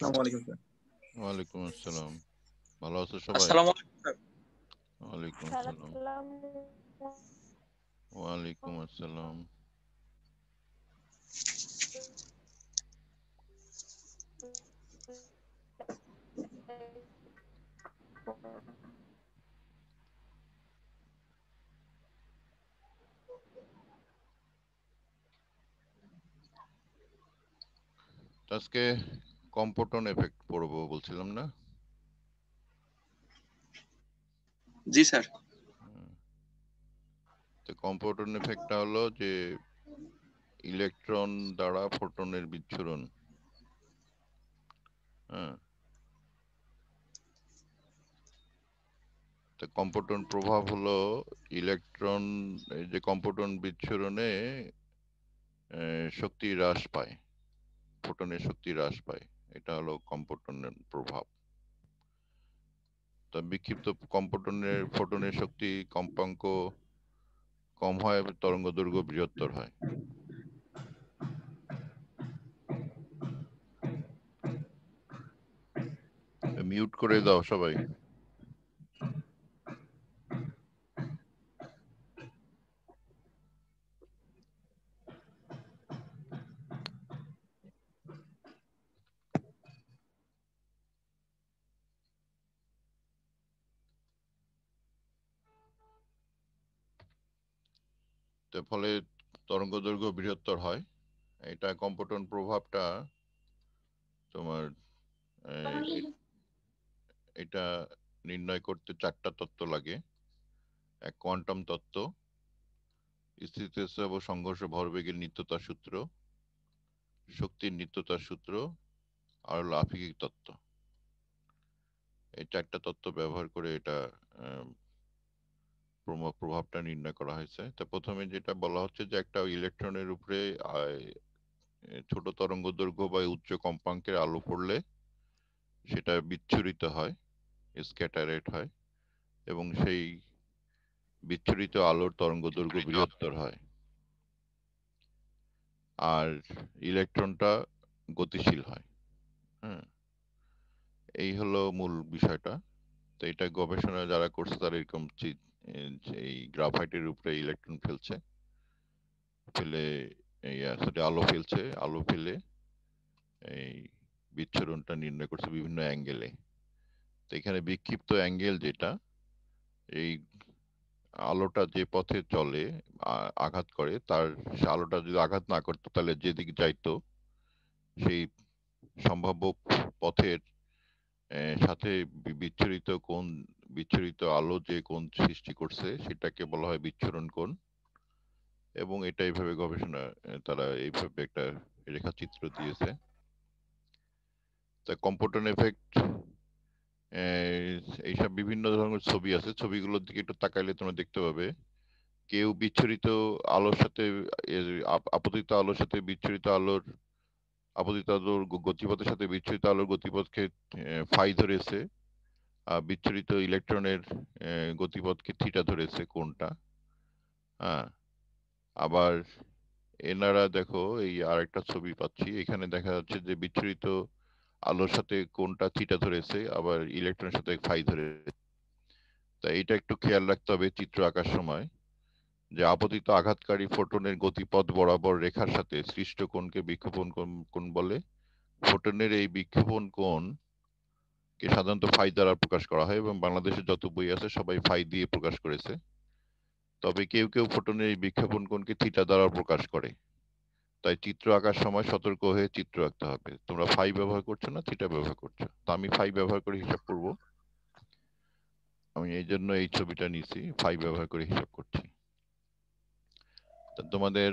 আসসালামু আলাইকুম স্যার। ওয়ালাইকুম আসসালাম। ভালো আছো সবাই? আসসালামু আলাইকুম স্যার। ওয়ালাইকুম আসসালাম। ওয়ালাইকুম আসসালাম। আজকে কম্পটন এফেক্ট পড়বো বলছিলাম না? জি স্যার। তো কম্পটন এফেক্টটা হলো যে ইলেকট্রন দ্বারা ফোটনের বিচ্ছুরণ। হ্যাঁ, তো কম্পটন প্রভাব হলো ইলেকট্রন এই যে কম্পটন বিচ্ছুরণে শক্তি হ্রাস পায়, ফোটনের শক্তি হ্রাস পায়। এটা হলো কম্পটনের প্রভাব। তা বিক্ষিপ্ত কম্পটনের ফোটনের শক্তি কম্পাঙ্ক কম হয়, তরঙ্গ দৈর্ঘ্য বৃহত্তর হয়। মিউট করে দাও সবাই। তার ফলে তরঙ্গ দৈর্ঘ্য বৃহত্তর হয়। এটা কম্পটন প্রভাবটা তোমার এটা নির্ণয় করতে চারটা তত্ত্ব লাগে। এক কোয়ান্টাম তত্ত্ব, স্থিতিস্থাপক ও সংঘর্ষ ভরবেগের নিত্যতার সূত্র, শক্তির নিত্যতার সূত্র, আর হলো আপেক্ষিক তত্ত্ব। এই চারটা তত্ত্ব ব্যবহার করে এটা প্রভাবটা নির্ণয় করা হয়েছে। তা প্রথমে যেটা বলা হচ্ছে যে একটা ইলেকট্রনের উপরে ছোট তরঙ্গ দৈর্ঘ্য বা উচ্চ কম্পাঙ্কের আলো পড়লে সেটা বিচ্ছুরিত হয়, স্ক্যাটারেট হয়, এবং সেই বিচ্ছুরিত আলোর তরঙ্গ দৈর্ঘ্য বৃহত্তর হয়। আর ইলেকট্রনটা গতিশীল হয়। হ্যাঁ, এই হলো মূল বিষয়টা। তো এটা গবেষণা যারা করছে তারা এরকম এই গ্রাফাইটের উপরে ইলেকট্রন ফেলছে, ফেলে সেটা আলো ফেলছে, আলো ফেলে এই বিচ্ছুরণটা নির্ণয় করছে বিভিন্ন অ্যাঙ্গেলে। তো এখানে বিক্ষিপ্ত অ্যাঙ্গেল যেটা, এই আলোটা যে পথে চলে আঘাত করে, তার সে আলোটা যদি আঘাত না করতো তাহলে যেদিক যাইতো সেই সম্ভাব্য পথের সাথে বিচ্ছুরিত আলো যে কোণ সৃষ্টি করছে সেটাকে বলা হয় বিচ্ছুরণ কোণ। এবং এটা এইভাবে গবেষণা তারা এইভাবে একটা রেখাচিত্র দিয়েছে। তা কম্পটন এফেক্ট, এইসব বিভিন্ন ধরনের ছবি আছে, ছবিগুলোর দিকে একটু তাকাইলে তোমরা দেখতে পাবে কেউ বিচ্ছুরিত আলোর সাথে আপতিত আলোর সাথে আপতিত আলোর গতিপথের সাথে বিচ্ছুরিত আলোর গতিপথকে ফাই ধরেছে, বিচ্ছুরিত ইলেকট্রনের গতিপথকে থিটা ধরেছে কোনটা। হ্যাঁ, আবার এনারা দেখো এই আরেকটা ছবি পাচ্ছি, এখানে দেখা যাচ্ছে যে বিচ্ছুরিত আলোর সাথে কোনটা থিটা ধরেছে, আবার ইলেকট্রনের সাথে ফাই ধরেছে। তাই এটা একটু খেয়াল রাখতে হবে চিত্র আঁকার সময়, যে আপতিত আঘাতকারী ফোটনের গতিপথ বরাবর রেখার সাথে সৃষ্ট কোণকে বিক্ষেপণ কোণ বলে। ফোটনের এই বিক্ষেপণ কোণকে সাধারণত ফাই দ্বারা প্রকাশ করা হয়, এবং বাংলাদেশে যত বই আছে সবাই ফাই দিয়ে প্রকাশ করেছে। তবে কেউ কেউ ফোটনের এই বিক্ষেপণ কোণকে থিটা দ্বারা প্রকাশ করে। তাই চিত্র আঁকার সময় সতর্ক হয়ে চিত্র আঁকতে হবে। তোমরা ফাই ব্যবহার করছো না থিটা ব্যবহার করছো? তো আমি ফাই ব্যবহার করে হিসাব করব। আমি এই জন্য এই ছবিটা নিয়েছি, ফাই ব্যবহার করে হিসাব করছি। তোমাদের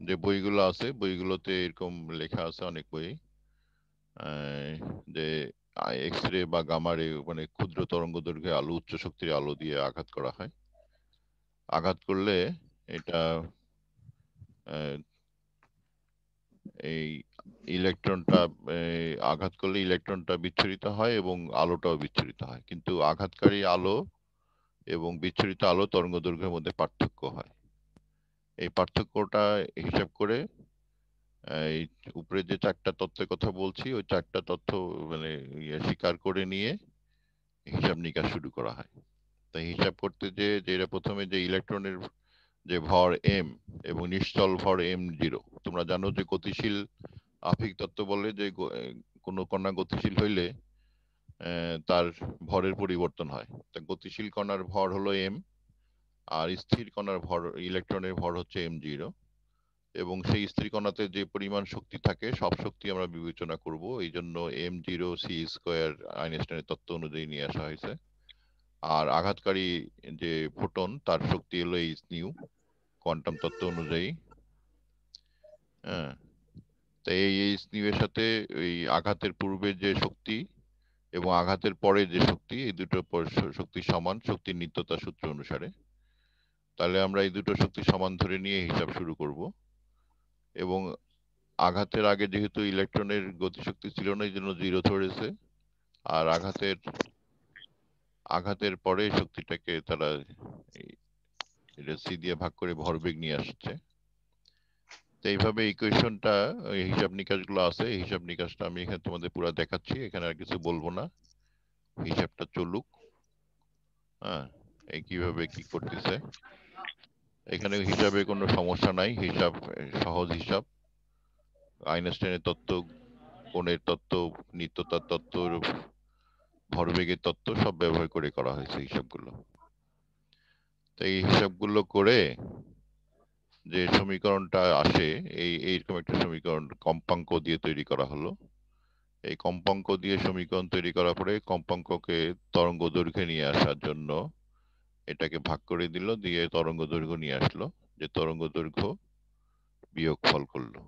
যে বইগুলো আছে বইগুলোতে এরকম লেখা আছে অনেক বই, যে এক্স রে বা গামা রে মানে ক্ষুদ্র তরঙ্গ দৈর্ঘ্যে আলো, উচ্চ শক্তির আলো দিয়ে আঘাত করা হয়। আঘাত করলে এটা এই ইলেকট্রনটা আঘাত করলে ইলেকট্রনটা বিচ্ছুরিত হয় এবং আলোটাও বিচ্ছুরিত হয়, কিন্তু আঘাতকারী আলো এবং বিচ্ছুরিত আলো তরঙ্গ দৈর্ঘ্যের মধ্যে পার্থক্য হয়। এই পার্থক্যটা হিসাব করে এই উপরে যে চারটা তথ্যের কথা বলছি ওই চারটা তথ্য মানে স্বীকার করে নিয়ে হিসাব নিকাশ শুরু করা হয়। তাই হিসাব করতে যে যেটা প্রথমে যে ইলেকট্রনের যে ভর m এবং নিশ্চল ভর m0, তোমরা জানো যে গতিশীল আপেক্ষিক তত্ত্ব বলে যে কোনো কণা গতিশীল হইলে তার ভরের পরিবর্তন হয়। তা গতিশীল কণার ভর হলো m, আর স্থির কণার ভর ইলেকট্রনের ভর হচ্ছে m0, এবং সেই স্থির কণাতে যে পরিমাণ শক্তি থাকে সব শক্তি আমরা বিবেচনা করব। এই জন্য m0c² আইনস্টাইনের তত্ত্ব অনুযায়ী নিয়ে আসা হয়েছে। আর আঘাতকারী যে ফোটন তার শক্তি হলো h নিউ কোয়ান্টাম তত্ত্ব অনুযায়ী। হ্যাঁ, তো এই h নিউ এর সাথে ওই আঘাতের পূর্বে যে শক্তি এবং আঘাতের পরে যে শক্তি, এই দুটো শক্তি সমান শক্তির নিত্যতা সূত্র অনুসারে। তাহলে আমরা এই দুটো শক্তি সমান ধরে নিয়ে হিসাব শুরু করব। এবং আঘাতের আগে যেহেতু ইলেকট্রনের গতিশক্তি ছিল না, এই জন্য 0 ধরেছে। আর আঘাতের পরে শক্তিটাকে তারা এটা সি দিয়ে ভাগ করে ভরবেগ নিয়ে আসছে। তো এইভাবে ইকুয়েশনটা হিসাব নিকাশগুলো আছে, এই হিসাব নিকাশটা আমি এখানে তোমাদের পুরো দেখাচ্ছি, এখানে আর কিছু বলবো না, হিসাবটা চলুক। হ্যাঁ, এই কিভাবে কি করতেছে, এখানে হিসাবে কোনো সমস্যা নাই, হিসাব সহজ হিসাব। আইনস্টাইনের তত্ত্ব, কোণের তত্ত্ব, নিত্যতার তত্ত্ব, ভরবেগের তত্ত্ব সব ব্যবহার করে করা হয়েছে হিসাবগুলো। তো এই হিসাবগুলো করে যে সমীকরণটা আসে, এইরকম একটা সমীকরণ কম্পাঙ্ক দিয়ে তৈরি করা হলো। এই কম্পাঙ্ক দিয়ে সমীকরণ তৈরি করার পরে কম্পাঙ্ককে তরঙ্গ দৈর্ঘ্যে নিয়ে আসার জন্য এটাকে ভাগ করে দিল, দিয়ে তরঙ্গ দৈর্ঘ্য নিয়ে আসলো, যে তরঙ্গ দৈর্ঘ্য বিয়োগফল করলো,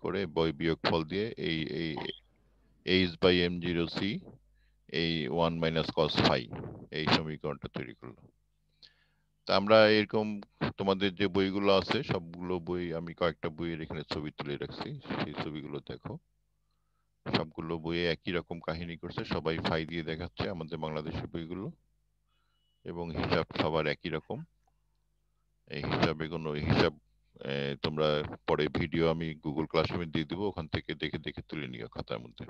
করে বিয়োগফল দিয়ে এই h/m0c এই 1 - cos phi এই সমীকরণটা তৈরি করলো। তা আমরা এরকম তোমাদের যে বইগুলো আছে সবগুলো বই, আমি কয়েকটা বইয়ের এখানে ছবি তুলে রাখছি, সেই ছবিগুলো দেখো। সবগুলো বইয়ে একই রকম কাহিনী করছে, সবাই ফাই দিয়ে দেখাচ্ছে আমাদের বাংলাদেশের বইগুলো, এবং হিসাব সবার একই রকম। এই হিসাবে কোনো হিসাব তোমরা পরে ভিডিও আমি গুগল ক্লাসরুমে দিয়ে দিব, ওখান থেকে দেখে দেখে তুলে নিও খাতার মধ্যে।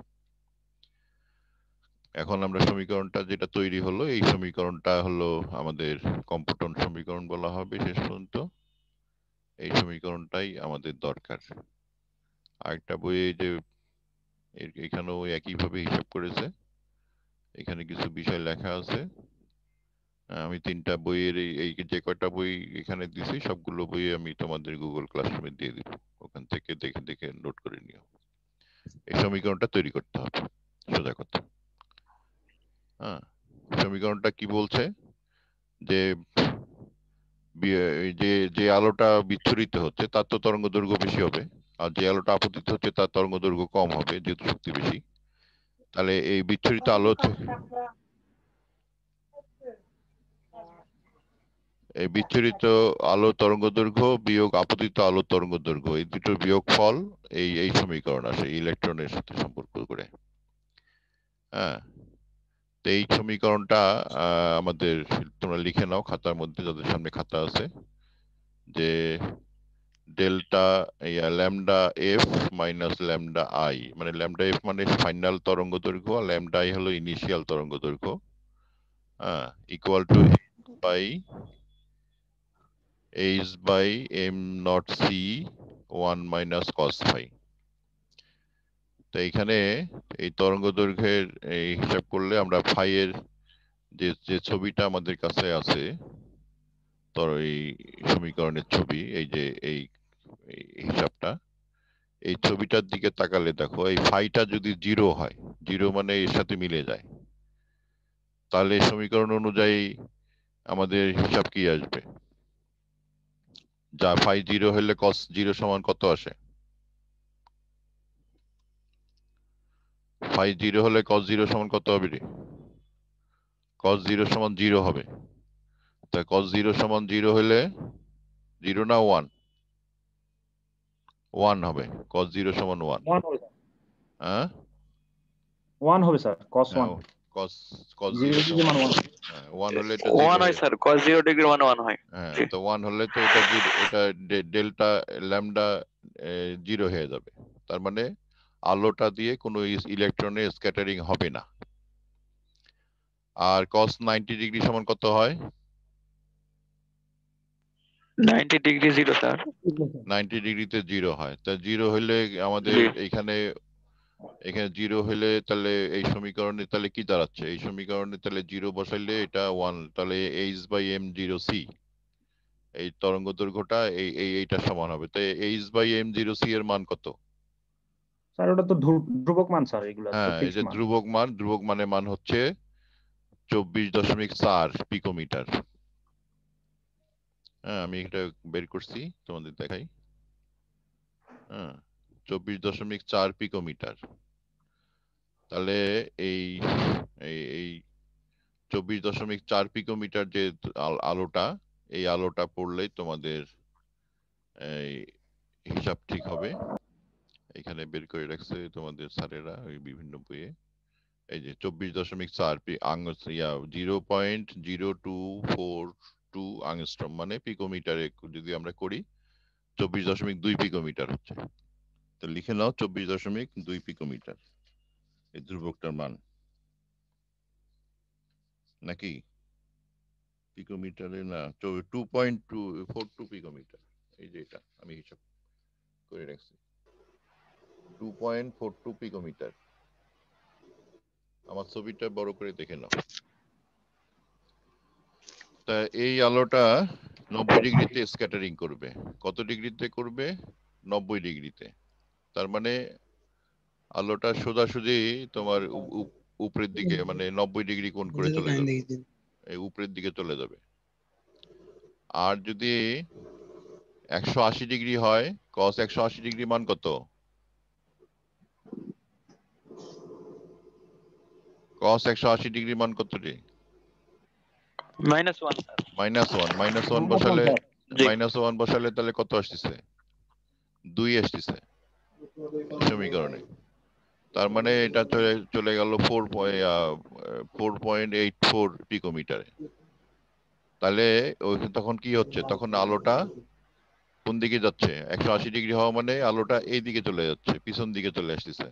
এখন আমরা সমীকরণটা যেটা তৈরি হলো, এই সমীকরণটা হলো আমাদের কম্পটন সমীকরণ বলা হবে শেষ পর্যন্ত। এই সমীকরণটাই আমাদের দরকার। আরেকটা বইয়ে যে এখানেও একইভাবে হিসাব করেছে, এখানে কিছু বিষয় লেখা আছে। আমি 3টা বইয়ের এই যে কয়টা বই এখানে দিছি সবগুলো বই আমি তোমাদের গুগল ক্লাসরুমে দিয়ে দিব, ওখান থেকে দেখে দেখে নোট করে নিও। এই সমীকরণটা তৈরি করতে হবে, সোজা কথা। হ্যাঁ, সমীকরণটা কি বলছে যে যে আলোটা বিচ্ছুরিত হচ্ছে তার তো তরঙ্গ দৈর্ঘ্য বেশি হবে, আর যে আলোটা আপতিত হচ্ছে তার তরঙ্গ দৈর্ঘ্য কম হবে যেহেতু শক্তি বেশি। তাহলে এই বিচ্ছুরিত আলো এই বিচ্ছুরিত আলো তরঙ্গ দৈর্ঘ্য বিয়োগ আপতিত আলো তরঙ্গ দৈর্ঘ্য, এই দুটোর বিয়োগফল এই সমীকরণ আসে ইলেকট্রনের সাথে সম্পর্ক করে। হ্যাঁ, তো এই সমীকরণটা আমাদের তোমরা লিখে নাও খাতার মধ্যে, যাদের সামনে খাতা আছে, যে delta lambda F minus lambda I, মানে ল্যামডা এফ মানে ফাইনাল তরঙ্গ দৈর্ঘ্য, আর ল্যামডা আই হলো ইনিশিয়াল তরঙ্গ দৈর্ঘ্য, equal to by h/m0c 1 - cos phi। তো এইখানে এই তরঙ্গ দৈর্ঘ্যের এই হিসাব করলে আমরা ফাই এর যে ছবিটা আমাদের কাছে আছে, এই সমীকরণের ছবি, এই যে এই হিসাবটা, এই ছবিটার দিকে তাকালে দেখো এই ফাইটা যদি 0 হয়, 0 মানে এর সাথে মিলে যায়, তাহলে সমীকরণ অনুযায়ী আমাদের হিসাব কি আসবে? যা ফাই 0 হলে cos 0 সমান কত আসে? ফাই 0 হলে cos 0 সমান কত হবে রে? cos 0 সমান 0 হবে। তা cos 0 সমান 0 হলে 0 না 1? 1 হবে। cos 0 সমান 1। 1 হবে স্যার। হ্যাঁ 1 হবে স্যার, cos 1। cos 0 0 ডিগ্রি মান 1। হ্যাঁ 1 হলে এটা 1 0 হয় স্যার, cos 0 ডিগ্রি মানে 1 হয়। হ্যাঁ, তো 1 হলে তো এটা 0, এটা ডেল্টা ল্যামডা 0 হয়ে যাবে। তার মানে আলোটা দিয়ে কোনো ইলেকট্রনের স্ক্যাটারিং হবে না। আর cos 90 ডিগ্রি সমান কত হয়? 90 ডিগ্রি 0 স্যার। 90 ডিগ্রিতে 0 হয়। তা 0 হলে আমাদের জি। এখানে 0 হলে তাহলে এই সমীকরণে তাহলে কি দাঁড়াচ্ছে? এই সমীকরণে তাহলে 0 বসাইলে এটা 1, তাহলে h/m0c এই তরঙ্গ দৈর্ঘ্যটা এইটা সমান হবে। তাই h/m0c এর মান কত? স্যার ওটা তো ধ্রুবক মান স্যার, এগুলা তো হ্যাঁ, এই ফিক্সড যে মান। ধ্রুবক মানের মান হচ্ছে 24.4 পিকোমিটার। হ্যাঁ, আমি এটা বের করছি, তোমাদের দেখাই। হ্যাঁ, 24.4 পিকোমিটার। তাহলে এই এই এই 24.4 পিকোমিটার যে আলোটা, এই আলোটা পড়লেই তোমাদের এই হিসাব ঠিক হবে। এখানে বের করে রাখছে তোমাদের স্যারেরা ওই বিভিন্ন বইয়ে। এই যে 24.4 0.0242 আংস্ট্রম মানে পিকোমিটারে যদি আমরা করি 24.2 পিকোমিটার হচ্ছে। তো লিখে নাও 24.2 পিকোমিটার এই ধ্রুবকটার মান, নাকি পিকোমিটারে না 2.242 পিকোমিটার। এই যে এটা আমি হিসাব করে রাখছি 2.42 পিকোমিটার। আমার ছবিটা বড় করে দেখে নাও। তা এই আলোটা 90 ডিগ্রিতে স্ক্যাটারিং করবে। কত ডিগ্রিতে করবে? 90 ডিগ্রিতে। তার মানে আলোটা সোজাসুজি তোমার উপরের দিকে মানে 90 ডিগ্রি কোণ করে চলে যাবে, এই উপরের দিকে চলে যাবে। আর যদি 180 ডিগ্রি হয়, cos 180 ডিগ্রি মান কত? cos 180 ডিগ্রি মান কত রে? -1 স্যার। -1 জি। বসালে তাহলে কত আসতেছে? 2 আসতেছে এই সমীকরণে। তার মানে এটা চলে গেল 4.84 পিকোমিটারে। তাহলে তখন কি হচ্ছে? তখন আলোটা কোন দিকে যাচ্ছে? 180 ডিগ্রি হওয়া মানে আলোটা এই দিকে চলে যাচ্ছে, পিছন দিকে চলে আসতেছে।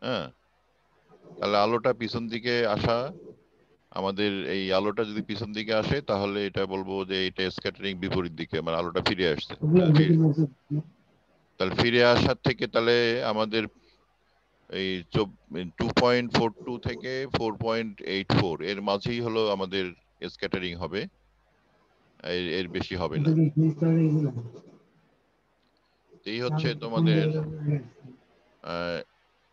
হ্যাঁ, তাহলে আলোটা পিছন দিকে আসা, আমাদের এই আলোটা যদি পিছন দিকে আসে তাহলে এটা বলবো যে এটা স্ক্যাটারিং বিপরীত দিকে, মানে আলোটা ফিরে আসছে। তাহলে ফিরে আসার থেকে তাহলে আমাদের এই 2.42 থেকে 4.84 এর মাঝেই হলো আমাদের স্ক্যাটারিং হবে, এর বেশি হবে না। এই হচ্ছে তোমাদের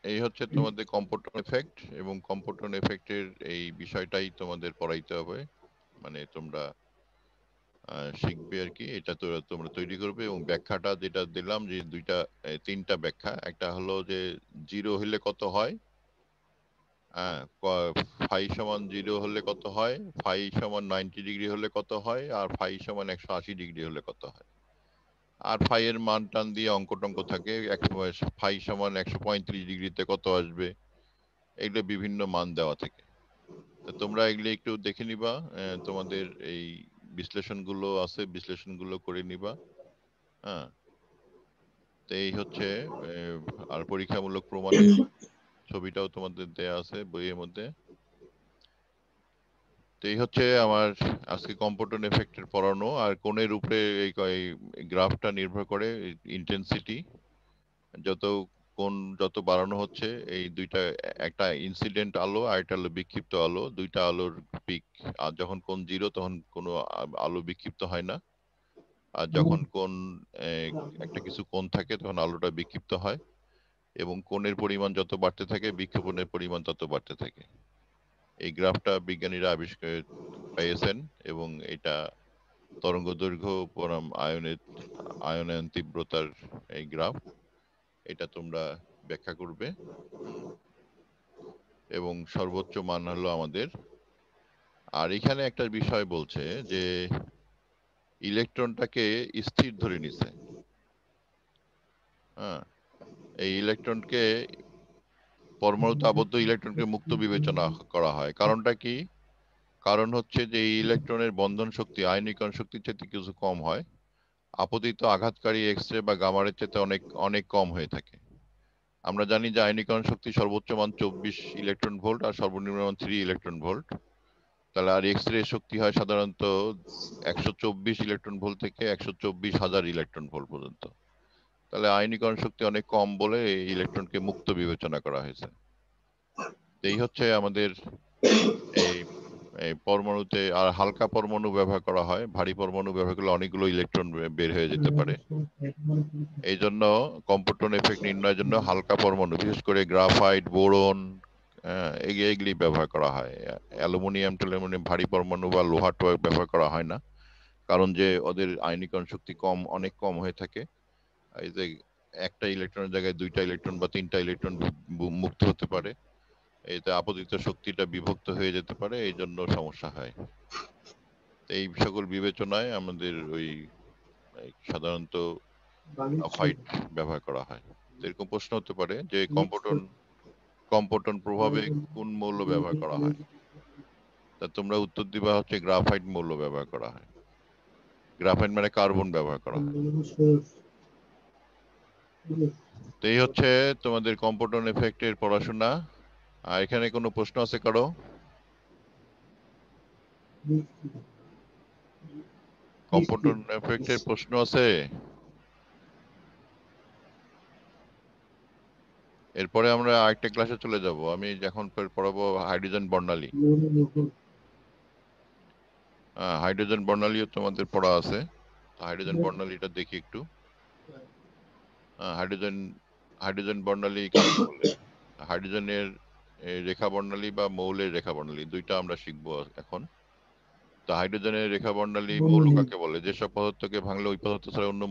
এই হচ্ছে তোমাদের কম্পটন এফেক্ট, এবং কম্পটন এফেক্টের এই বিষয়টাই তোমাদের পড়াইতে হবে, মানে তোমরা শিখবে আর কি। এটা তো তোমরা তৈরি করবে, এবং ব্যাখ্যাটা যেটা দিলাম যে তিনটা ব্যাখ্যা। একটা হলো যে 0 হলে কত হয়, ফাই সমান 0 হলে কত হয়, ফাই সমান 90 ডিগ্রি হলে কত হয়, আর ফাই সমান 180 ডিগ্রি হলে কত হয়। আর ফাই এর মান টান দিয়ে অঙ্ক টঙ্ক থাকে, ফাই সমান 135 ডিগ্রিতে কত আসবে, এগুলো বিভিন্ন মান দেওয়া থাকে। তো তোমরা এগুলো একটু দেখে নিবা, তোমাদের এই বিশ্লেষণগুলো আছে, বিশ্লেষণগুলো করে নিবা। হ্যাঁ, তো এই হচ্ছে আর পরীক্ষামূলক প্রমাণের ছবিটাও তোমাদের দেয়া আছে বইয়ের মধ্যে। তো এই হচ্ছে আমার আজকে কম্পটন এফেক্টের পড়ানো। আর কোণের উপরে এই গ্রাফটা নির্ভর করে ইন্টেন্সিটি, যত কোণ যত বাড়ানো হচ্ছে, এই দুইটা, একটা ইনসিডেন্ট আলো আর একটা হলো বিক্ষিপ্ত আলো, দুইটা আলোর পিক। আর যখন কোণ 0 তখন কোনো আলো বিক্ষিপ্ত হয় না, আর যখন কোণ একটা কিছু কোণ থাকে তখন আলোটা বিক্ষিপ্ত হয়, এবং কোণের পরিমাণ যত বাড়তে থাকে বিক্ষেপণের পরিমাণ তত বাড়তে থাকে। এই গ্রাফটা বিজ্ঞানীরা আবিষ্কার পেয়েছেন, এবং এটা তরঙ্গ দৈর্ঘ্য বনাম আয়নায়ন তীব্রতার এই গ্রাফ, এটা তোমরা ব্যাখ্যা করবে। এবং সর্বোচ্চ মান হলো আমাদের। আর এখানে একটা বিষয় বলছে যে ইলেকট্রনটাকে স্থির ধরে নিছে। হ্যাঁ, এই ইলেকট্রনকে, পরমাণুতে আবদ্ধ ইলেকট্রনকে মুক্ত বিবেচনা করা হয়। কারণটা কি? কারণ হচ্ছে যে এই ইলেকট্রনের বন্ধন শক্তি আয়নীকরণ শক্তির চাইতে কিছু কম হয়, আপতিত আঘাতকারী এক্স-রে বা গামা-রে চেয়ে অনেক অনেক কম হয়ে থাকে। আমরা জানি যে আয়নীকরণ শক্তি সর্বোচ্চ মান 24 ইলেকট্রন ভোল্ট আর সর্বনিম্ন মান 3 ইলেকট্রন ভোল্ট। তাহলে আর এক্স-রে শক্তি হয় সাধারণত 124 ইলেকট্রন ভোল্ট থেকে 124,000 ইলেকট্রন ভোল্ট পর্যন্ত। তাহলে আয়নীকরণ শক্তি অনেক কম বলে এই ইলেকট্রনকে মুক্ত বিবেচনা করা হয়েছে। এই হচ্ছে আমাদের এই এই পরমাণুতে। আর হালকা পরমাণু ব্যবহার করা হয়, ভারী পরমাণু ব্যবহার করলে অনেকগুলো ইলেকট্রন বের হয়ে যেতে পারে। এই জন্য কম্পটন এফেক্ট নির্ণয়ের জন্য হালকা পরমাণু, বিশেষ করে গ্রাফাইট, বোরন, এগুলি ব্যবহার করা হয়। অ্যালুমিনিয়াম ট্যালুমিনিয়াম ভারী পরমাণু বা লোহা ব্যবহার করা হয় না, কারণ যে ওদের আয়নীকরণ শক্তি কম, অনেক কম হয়ে থাকে। এই যে একটা ইলেকট্রনের জায়গায় 2টা ইলেকট্রন বা 3টা ইলেকট্রন মুক্ত হতে পারে, এতে আপতিত শক্তিটা বিভক্ত হয়ে যেতে পারে, এই জন্য সমস্যা হয়। এই সকল বিবেচনায় আমাদের ওই সাধারণত গ্রাফাইট ব্যবহার করা হয়। এরকম প্রশ্ন হতে পারে যে কম্পটন প্রভাবে কোন মৌল ব্যবহার করা হয়, তা তোমরা উত্তর দিবা হচ্ছে গ্রাফাইট মৌল ব্যবহার করা হয়। গ্রাফাইট মানে কার্বন ব্যবহার করা হয়। তো এই হচ্ছে তোমাদের কম্পটন এফেক্টের পড়াশোনা। আর এখানে কোনো প্রশ্ন আছে কারো? কম্পটন এফেক্টের প্রশ্ন আছে? এরপরে আমরা আরেকটা ক্লাসে চলে যাব। আমি এখন পড়াবো হাইড্রোজেন বর্ণালী। হাইড্রোজেন বর্ণালীও তোমাদের পড়া আছে। হাইড্রোজেন বর্ণালীটা দেখি একটু। হাইড্রোজেন বর্ণালী কাকে বলে? হাইড্রোজেনের রেখা বর্ণালী বা মৌলের রেখা বর্ণালী দুইটা আমরা শিখবো এখন। তো হাইড্রোজেনের রেখা বর্ণালী মৌল কাকে বলে? যেসব পদার্থকে ভাঙলে ওই পদার্থ ছাড়া অন্য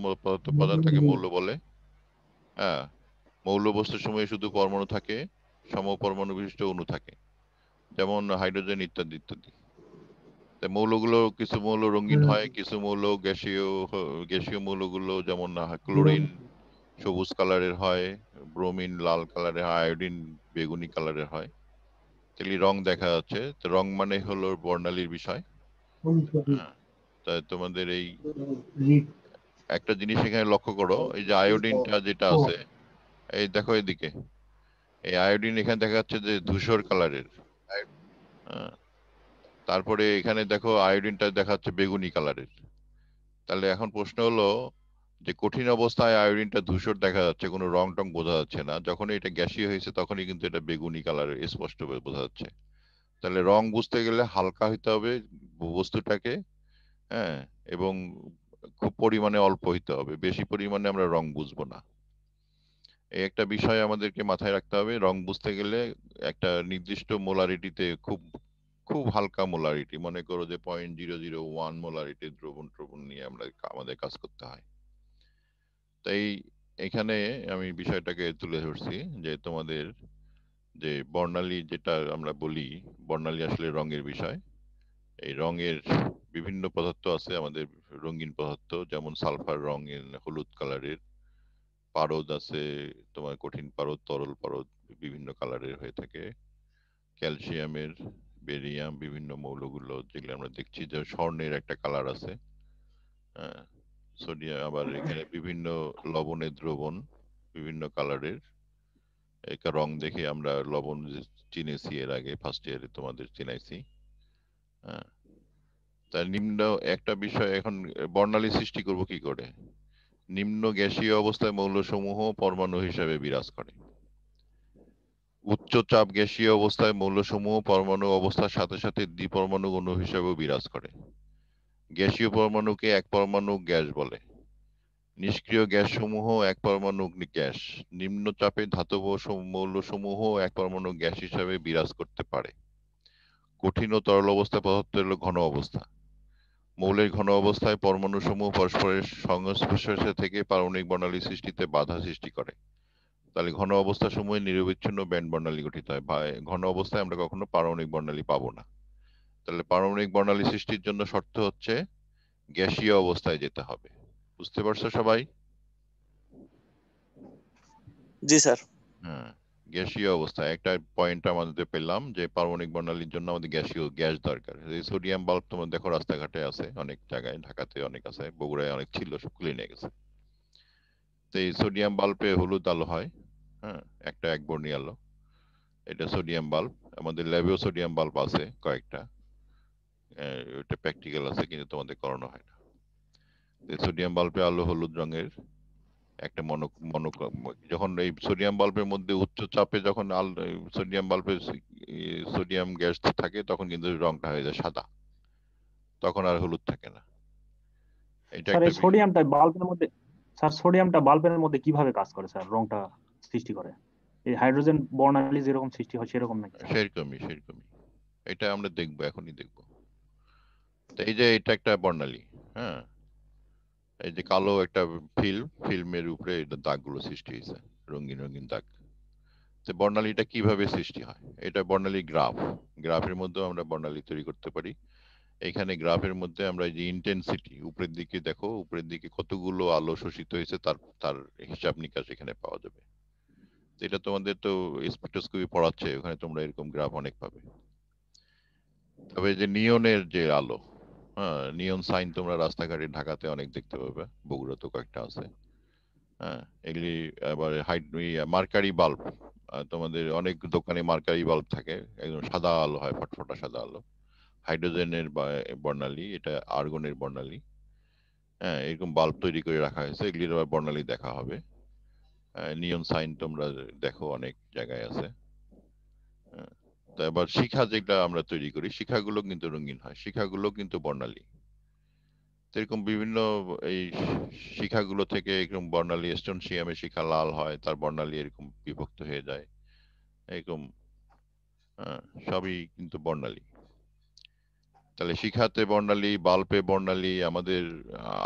উপাদান তাকে মৌল বলে। হ্যাঁ, মৌল বস্তুর সময় শুধু পরমাণু থাকে, সমপরমাণু বিশিষ্ট অণু থাকে, যেমন হাইড্রোজেন ইত্যাদি ইত্যাদি। তাই মৌলগুলো, কিছু মৌল রঙিন হয়, কিছু মৌল গ্যাসীয় মৌলগুলো যেমন ক্লোরিন সবুজ কালারের হয়, ব্রোমিন লাল কালারের হয়, আয়োডিন বেগুনি কালারের হয়। তাহলে রং দেখা যাচ্ছে, তো রং মানে হলো বর্ণালীর বিষয়। তাই তোমাদের এই একটা জিনিস এখানে লক্ষ্য করো, এই যে আয়োডিনটা যেটা আছে, এই দেখো এদিকে, এই আয়োডিন এখানে দেখা যাচ্ছে যে ধূসর কালারের। তারপরে এখানে দেখো আয়োডিনটা দেখা যাচ্ছে বেগুনি কালারের। তাহলে এখন প্রশ্ন হলো যে কঠিন অবস্থায় আয়োডিনটা ধূসর দেখা যাচ্ছে, কোনো রং টং বোঝা যাচ্ছে না, যখন এটা গ্যাসীয় হয়েছে তখনই কিন্তু এটা বেগুনি কালারের স্পষ্ট বোঝা যাচ্ছে। তাহলে রং বুঝতে গেলে হালকা হইতে হবে বস্তুটাকে, হ্যাঁ, এবং খুব পরিমাণে অল্প হইতে হবে, বেশি পরিমাণে আমরা রং বুঝবো না। এই একটা বিষয় আমাদেরকে মাথায় রাখতে হবে। রং বুঝতে গেলে একটা নির্দিষ্ট মোলারিটিতে, খুব খুব হালকা মোলারিটি, মনে করো যে 0.001 মোলারিটির দ্রবণ নিয়ে আমাদের কাজ করতে হয়। তাই এখানে আমি বিষয়টাকে তুলে ধরছি যে তোমাদের যে বর্ণালী যেটা আমরা বলি, বর্ণালী আসলে রঙের বিষয়। এই রঙের বিভিন্ন পদার্থ আছে আমাদের, রঙিন পদার্থ, যেমন সালফার রঙের হলুদ কালারের, পারদ আছে তোমার, কঠিন পারদ, তরল পারদ বিভিন্ন কালারের হয়ে থাকে, ক্যালসিয়ামের, বেরিয়াম, বিভিন্ন মৌলগুলো যেগুলো আমরা দেখছি, যে স্বর্ণের একটা কালার আছে, সোডিয়াম, আবার এখানে বিভিন্ন লবণের দ্রবণ বিভিন্ন কালারের। একটা রং দেখে আমরা লবণ চিনেছি এর আগে, ফার্স্ট ইয়ারে তোমাদের চিনাইছি। তার নিম্ন একটা বিষয়, এখন বর্ণালী সৃষ্টি করব কি করে? নিম্ন গ্যাসীয় অবস্থায় মৌলসমূহ পরমাণু হিসেবে বিরাজ করে। উচ্চ চাপ গ্যাসীয় অবস্থায় মৌলসমূহ পরমাণু অবস্থার সাথে সাথে দ্বিপরমাণু অণু হিসেবেও বিরাজ করে। গ্যাসীয় পরমাণুকে এক পরমাণু গ্যাস বলে। নিষ্ক্রিয় গ্যাসসমূহ এক পরমাণু গ্যাস। নিম্ন চাপে ধাতব মৌলসমূহ এক পরমাণু গ্যাস হিসেবে বিরাজ করতে পারে। কঠিন ও তরল অবস্থা পদার্থ হলো ঘন অবস্থা। মৌলের ঘন অবস্থায় পরমাণুসমূহ পরস্পরের সংস্পর্শে থেকে পারমাণবিক বর্ণালী সৃষ্টিতে বাধা সৃষ্টি করে। তাহলে ঘন অবস্থা সময়ে নিরবিচ্ছিন্ন ব্যান্ড বর্ণালী গঠিত হয়। ঘন অবস্থায় আমরা কখনো পারমাণবিক বর্ণালী পাবো না। তাহলে পারমাণবিক বর্ণালী সৃষ্টির জন্য শর্ত হচ্ছে গ্যাসীয় অবস্থায় যেতে হবে। বুঝতে পারছো সবাই? জি স্যার। হ্যাঁ, গ্যাসীয় অবস্থা একটা পয়েন্ট আমাদের পেলাম যে পারমাণবিক বর্ণালীর জন্য আমাদের গ্যাসীয় গ্যাস দরকার। এই সোডিয়াম বাল্ব তোমার দেখো রাস্তাঘাটে আছে অনেক জায়গায়, ঢাকাতে অনেক আছে, বগুড়ায় অনেক ছিল, সব খুলে নিয়ে গেছে। তো এই সোডিয়াম বাল্বে হলুদ আলো হয়, হ্যাঁ, একটা একবর্ণী আলো, এটা সোডিয়াম বাল্ব। আমাদের ল্যাবেও সোডিয়াম বাল্ব আছে কয়েকটা, ওটা প্র্যাকটিক্যাল আছে কিন্তু তোমাদের করানো হয় না। সোডিয়াম বাল্বে আলো হলুদ রঙের, একটা যখন এই সোডিয়াম বাল্বের মধ্যে উচ্চ চাপে যখন সোডিয়াম বাল্বে সোডিয়াম গ্যাস থাকে তখন কিন্তু রংটা হয়ে যায় সাদা, তখন আর হলুদ থাকে না। এটা স্যার একটা এই সোডিয়ামটা বাল্বের মধ্যে, স্যার সোডিয়ামটা বাল্বের মধ্যে কিভাবে কাজ করে স্যার, রংটা সৃষ্টি করে? এই হাইড্রোজেন বর্ণালী যেরকম সৃষ্টি হয় সেরকম নাকি স্যার? সেরকমই সেরকমই, এটা আমরা দেখবো, এখনই দেখবো। তো এই যে এটা একটা বর্ণালী, হ্যাঁ, এই যে কালো একটা ফিল্মের উপরে এটা দাগগুলো সৃষ্টি হয়েছে, রঙিন রঙিন দাগ। তো বর্ণালীটা কিভাবে সৃষ্টি হয়? এটা বর্ণালী গ্রাফের মধ্যেও আমরা বর্ণালী তৈরি করতে পারি। এখানে গ্রাফের মধ্যে আমরা এই যে ইন্টেন্সিটি উপরের দিকে দেখো, উপরের দিকে কতগুলো আলো শোষিত হয়েছে তার তার হিসাব নিকাশ এখানে পাওয়া যাবে। তো এটা তোমাদের তো স্পেকট্রোস্কোপি পড়াচ্ছে, ওখানে তোমরা এরকম গ্রাফ অনেক পাবে। তবে যে নিয়নের যে আলো, হ্যাঁ, নিয়ন সাইন তোমরা রাস্তাঘাটে ঢাকাতে অনেক দেখতে পাবে, বগুড়াতেও কয়েকটা আছে, হ্যাঁ, এগুলি। আবার মার্কারি বাল্ব, তোমাদের অনেক দোকানে মার্কারি বাল্ব থাকে, একদম সাদা আলো হয়, ফটফটা সাদা আলো। হাইড্রোজেনের বর্ণালী, এটা আর্গনের বর্ণালী, হ্যাঁ, এরকম বাল্ব তৈরি করে রাখা হয়েছে, এগুলির আবার বর্ণালী দেখা হবে। নিয়ন সাইন তোমরা দেখো অনেক জায়গায় আছে। হ্যাঁ, তো এবার শিখা যেটা আমরা তৈরি করি, শিখাগুলো কিন্তু রঙিন হয়, শিখাগুলো কিন্তু বর্ণালী। তো এরকম বিভিন্ন এই শিখাগুলো থেকে এরকম বর্ণালী, স্টোনসিয়ামের শিখা লাল হয়, তার বর্ণালী এরকম বিভক্ত হয়ে যায় এরকম, সবই কিন্তু বর্ণালী। তাহলে শিখাতে বর্ণালী, বাল্বে বর্ণালী, আমাদের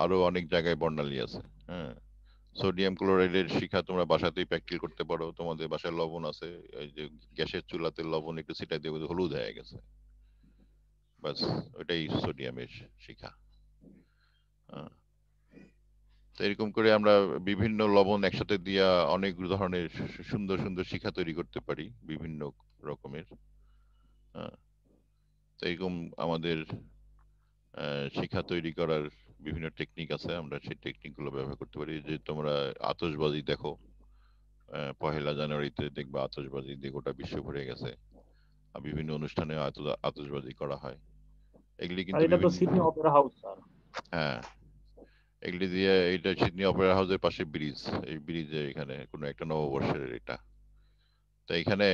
আরো অনেক জায়গায় বর্ণালী আছে, হ্যাঁ। সোডিয়াম ক্লোরাইডের শিখা তোমরা বাসাতেই প্র্যাকটিস করতে পারো, তোমাদের বাসায় লবণ আছে, এই যে গ্যাসের চুলাতে লবণ একটু ছিটাই দিয়ে হলুদ হয়ে গেছে, বাস ওইটাই সোডিয়ামের শিখা। হ্যাঁ। তো এরকম করে আমরা বিভিন্ন লবণ একসাথে দিয়া অনেক ধরনের সুন্দর সুন্দর শিখা তৈরি করতে পারি, বিভিন্ন রকমের। হ্যাঁ। তো এরকম আমাদের শিখা তৈরি করার বিভিন্ন টেকনিক আছে, আমরা সেই টেকনিক গুলো ব্যবহার করতে পারি। যে তোমরা আতশবাজি দেখো, 1 জানুয়ারিতে দেখবা আতশবাজি দিয়ে গোটা বিশ্ব ভরে গেছে, আর বিভিন্ন অনুষ্ঠানে আতশবাজি করা হয়, এগুলি স্যার কিন্তু এটা তো বিভিন্ন, সিডনি অপেরা হাউস স্যার। হ্যাঁ, এগুলি দিয়ে, এটা সিডনি অপেরা হাউসের পাশে ব্রিজ, এই ব্রিজে এখানে কোনো একটা নববর্ষের এটা। তো এখানে